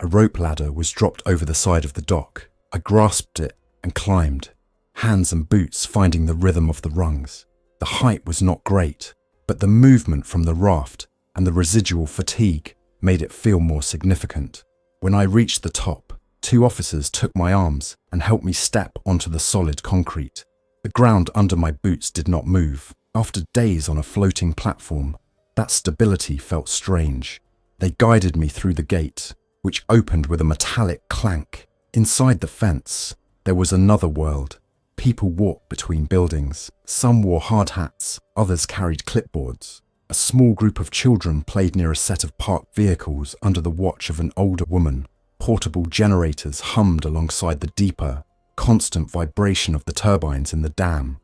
A rope ladder was dropped over the side of the dock. I grasped it and climbed, hands and boots finding the rhythm of the rungs. The height was not great, but the movement from the raft and the residual fatigue made it feel more significant. When I reached the top, 2 officers took my arms and helped me step onto the solid concrete. The ground under my boots did not move. After days on a floating platform, that stability felt strange. They guided me through the gate, which opened with a metallic clank. Inside the fence, there was another world. People walked between buildings. Some wore hard hats, others carried clipboards. A small group of children played near a set of parked vehicles under the watch of an older woman. Portable generators hummed alongside the deeper, constant vibration of the turbines in the dam.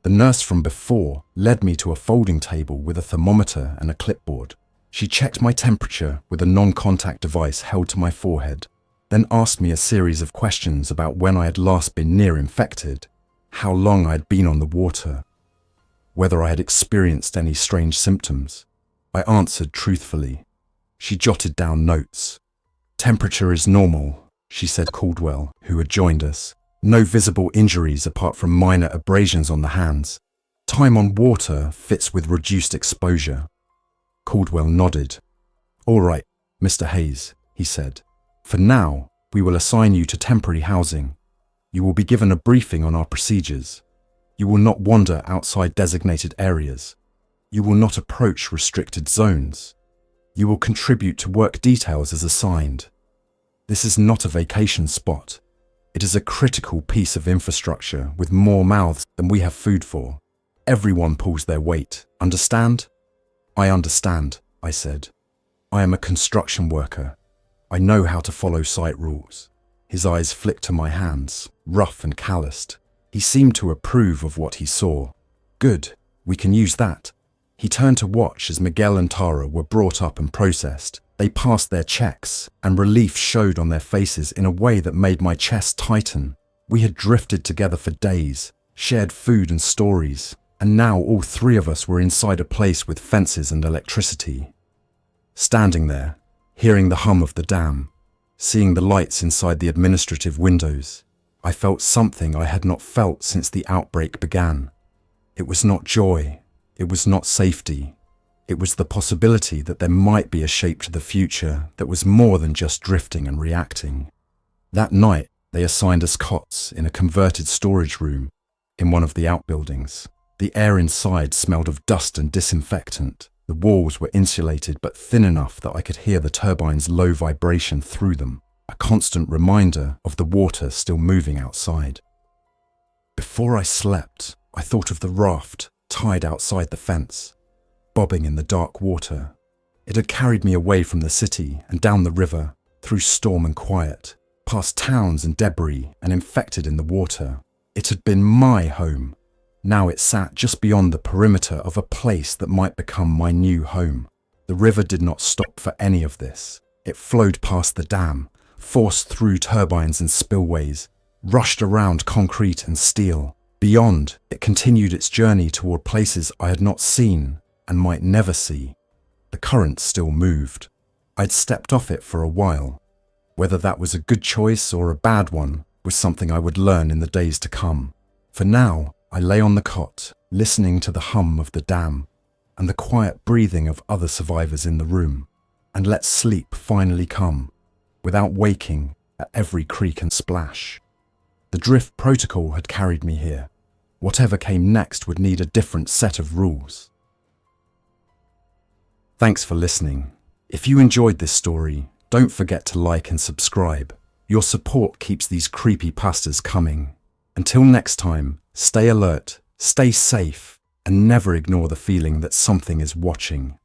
The nurse from before led me to a folding table with a thermometer and a clipboard. She checked my temperature with a non-contact device held to my forehead, then asked me a series of questions about when I had last been near infected, how long I had been on the water, whether I had experienced any strange symptoms. I answered truthfully. She jotted down notes. "Temperature is normal," she said. Caldwell, who had joined us. "No visible injuries apart from minor abrasions on the hands. Time on water fits with reduced exposure." Caldwell nodded. "All right, Mr. Hayes," he said. "For now, we will assign you to temporary housing. You will be given a briefing on our procedures. You will not wander outside designated areas. You will not approach restricted zones. You will contribute to work details as assigned. This is not a vacation spot. It is a critical piece of infrastructure with more mouths than we have food for. Everyone pulls their weight. Understand?" "I understand," I said. "I am a construction worker. I know how to follow site rules." His eyes flicked to my hands, rough and calloused. He seemed to approve of what he saw. "Good, we can use that." He turned to watch as Miguel and Tara were brought up and processed. They passed their checks, and relief showed on their faces in a way that made my chest tighten. We had drifted together for days, shared food and stories, and now all 3 of us were inside a place with fences and electricity. Standing there, hearing the hum of the dam, seeing the lights inside the administrative windows, I felt something I had not felt since the outbreak began. It was not joy, it was not safety, It was the possibility that there might be a shape to the future that was more than just drifting and reacting. That night, they assigned us cots in a converted storage room in one of the outbuildings. The air inside smelled of dust and disinfectant. The walls were insulated but thin enough that I could hear the turbine's low vibration through them, a constant reminder of the water still moving outside. Before I slept, I thought of the raft tied outside the fence, bobbing in the dark water. It had carried me away from the city and down the river, through storm and quiet, past towns and debris and infected in the water. It had been my home. Now it sat just beyond the perimeter of a place that might become my new home. The river did not stop for any of this. It flowed past the dam, forced through turbines and spillways, rushed around concrete and steel. Beyond, it continued its journey toward places I had not seen and might never see. The current still moved. I'd stepped off it for a while. Whether that was a good choice or a bad one was something I would learn in the days to come. For now, I lay on the cot, listening to the hum of the dam and the quiet breathing of other survivors in the room, and let sleep finally come, without waking at every creak and splash. The drift protocol had carried me here. Whatever came next would need a different set of rules. Thanks for listening. If you enjoyed this story, don't forget to like and subscribe. Your support keeps these creepypastas coming. Until next time, stay alert, stay safe, and never ignore the feeling that something is watching.